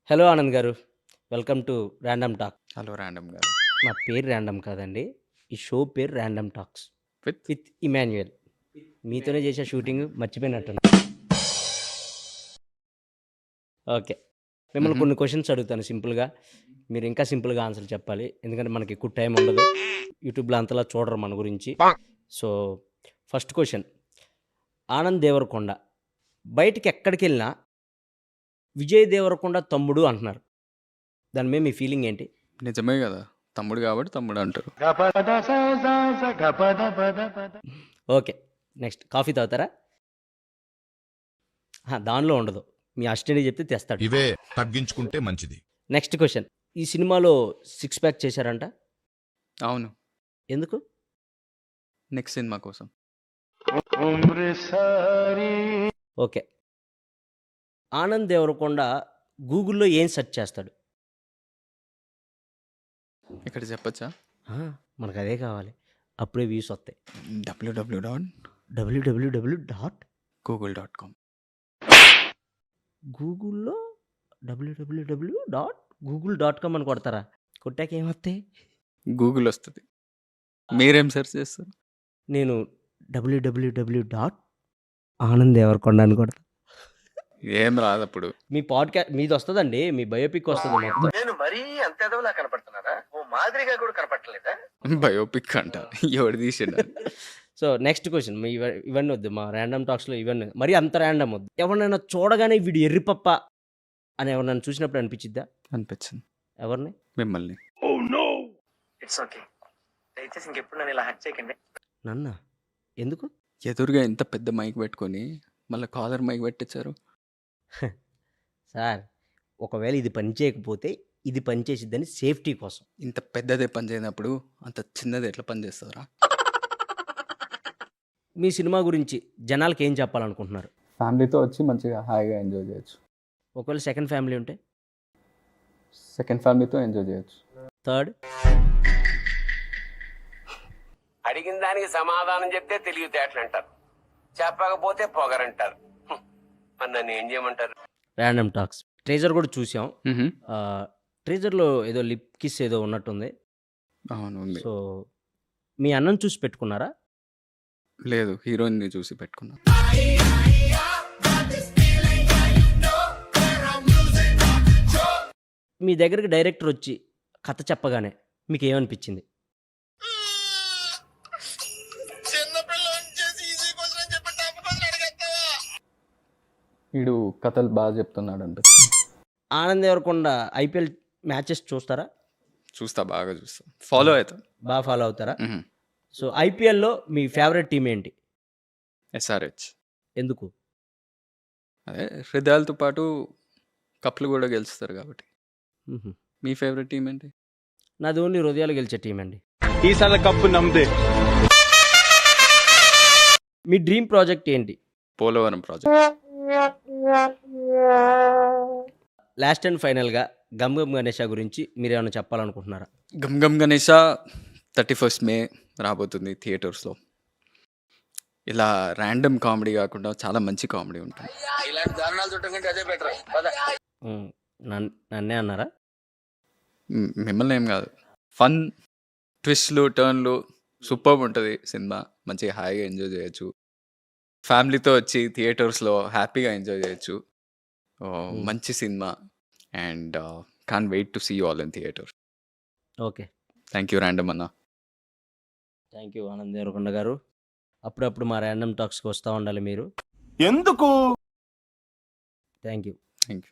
Hello Anand గారు. Welcome to random talk. Hello random గారు. నా పేరు ర్యాండమ్ కాదండి. ఈ షో పేరు random talks with with Emmanuel. మీతోనే చేసే షూటింగ్ మర్చిపోయినట్టున్నా. ఓకే. మిమ్మల్ని కొన్ని క్వశ్చన్స్ అడుగుతాను సింపుల్‌గా. మీరు ఇంకా సింపుల్‌గా ఆన్సర్ చెప్పాలి. ఎందుకంటే మనకి ఎక్కువ టైం ఉండదు. యూట్యూబ్‌లో అంతలా చూడరు మన గురించి. So, first question. Anand Devarakonda బయటికి ఎక్కడికెళ్ళినా విజయ్ దేవరకొండ తమ్ముడు అంటున్నారు. దాని మీద మీ ఫీలింగ్ ఏంటి? నిజమే కదా, తమ్ముడు కాబట్టి తమ్ముడు అంటారు. ఓకే. నెక్స్ట్ కాఫీ తాగుతారా? దానిలో ఉండదు. మీ అసిస్టెంట్‌కి చెప్తే తెస్తాడు. ఇవే తగ్గించుకుంటే మంచిది. Next question. ఈ సినిమాలో సిక్స్ ప్యాక్ చేశారంట. అవును, ఎందుకు? నెక్స్ట్ సినిమా కోసం. ఓకే. ఆనంద్ దేవరకొండ గూగుల్‌లో ఏం సెర్చ్ చేస్తాడు? ఇక్కడ చెప్పచ్చా? మనకు అదే కావాలి. అప్పుడే వ్యూస్ వస్తాయి. www.google.com. గూగుల్‌లో www.google.com అని కొడతారా? కొట్టాక ఏమొస్తాయి? గూగుల్ వస్తుంది. మీరేం సెర్చ్ చేస్తారు? నేను www.ఆనంద్ దేవరకొండ అని కొడతా. ఏం రాదు అప్పుడు. మీ మీది వస్తుందండి. మీ బయోపిక్ వస్తుంది మొత్తం. నేను మరీ అంత ఎదవలా కనపడుతున్నారా? ఓ మాదిరిగా కూడా కనపడలేదా? బయోపిక్ అంట, ఎవడు తీసిండు? So next question. ఇవన్నీ వద్దు, మా ర్యాండమ్ టాక్స్లో ఇవన్నీ మరి అంత ర్యాండమ్ వద్దు. ఎవరినైనా చూడగానే వీడు ఎర్రిపప్ప అని ఎవరినైనా చూసినప్పుడు అనిపించిద్దా? అనిపించింది. ఎవరిని? మిమ్మల్ని. It's okay. దయచేసి ఇంకెప్పుడు నన్ను ఇలా హక్ చేయకండి. నన్న ఎందుకు? ఎదురుగా ఎంత పెద్ద మైక్ పెట్టుకొని మళ్ళీ కాలర్ మైక్ పెట్టించారు సార్. ఒకవేళ ఇది పని చేయకపోతే ఇది పని చేసిద్దని సేఫ్టీ కోసం. ఇంత పెద్దదే పని చేయనప్పుడు అంత చిన్నది ఎట్లా పని చేస్తారా? మీ సినిమా గురించి జనాలకి ఏం చెప్పాలనుకుంటున్నారు? ఫ్యామిలీతో వచ్చి మంచిగా హాయిగా ఎంజాయ్ చేయొచ్చు. ఒకవేళ సెకండ్ ఫ్యామిలీ ఉంటే? సెకండ్ ఫ్యామిలీతో ఎంజాయ్ చేయొచ్చు. థర్డ్? అడిగిన దానికి సమాధానం చెప్తే తెలివితేటలు అంటారు, చెప్పకపోతే పొగరంటారు. మరి నన్ను ఏం చేయమంటారు? ర్యాండమ్ టాక్స్ ట్రేజర్ కూడా చూసాం. ట్రేజర్లో ఏదో లిప్ కిస్ ఏదో ఉన్నట్టుంది. అవును, ఉంది. సో మీ అన్నం చూసి పెట్టుకున్నారా? లేదు, హీరోయిన్ని చూసి పెట్టుకున్నా. మీ దగ్గరికి డైరెక్టర్ వచ్చి కథ చెప్పగానే మీకు ఏమనిపించింది? వీడు కథలు బాగా చెప్తున్నాడు అంటే. ఆనంద్ దేవరకొండ ఐపీఎల్ మ్యాచెస్ చూస్తారా? చూస్తా, బాగా చూస్తా, ఫాలో అవుతా. బాగా ఫాలో అవుతారా? సో ఐపీఎల్లో మీ ఫేవరెట్ టీం ఏంటి? ఎస్ఆర్హెచ్. ఎందుకు? అదే హృదయాలతో పాటు కప్లు కూడా గెలుస్తారు కాబట్టి. మీ ఫేవరెట్ టీం ఏంటి? నాది ఓన్లీ హృదయాలు గెలిచే టీం అండి. ఈసారి కప్పు నమ్మదే. మీ డ్రీమ్ ప్రాజెక్ట్ ఏంటి? పోలవరం ప్రాజెక్ట్. లాస్ట్ అండ్ ఫైనల్గా గమ్ గమ్ గణేష గురించి మీరు ఏమైనా చెప్పాలనుకుంటున్నారా? గమ్ గమ్ గణేష 31st May రాబోతుంది థియేటర్స్లో. ఇలా ర్యాండమ్ కామెడీ కాకుండా చాలా మంచి కామెడీ ఉంటుంది. ఇలాంటి దారుణాలు చుట్టం కంటే అదే బెటర్. నన్నే అన్నారా? మిమ్మల్ని ఏం కాదు. ఫన్, ట్విస్ట్లు, టర్న్లు సూపర్ ఉంటుంది సినిమా. మంచిగా హాయిగా ఎంజాయ్ చేయొచ్చు. ఫ్యామిలీతో వచ్చి థియేటర్స్లో హ్యాపీగా ఎంజాయ్ చేయొచ్చు. మంచి cinema and can wait to see you all in theatre. Okay. Thank you random అన్న. థ్యాంక్ యూ ఆనంద్ దేవరకొండ గారు. అప్పుడప్పుడు మా ర్యాండమ్ టాక్స్కి వస్తూ ఉండాలి మీరు. ఎందుకు? Thank you. Thank you.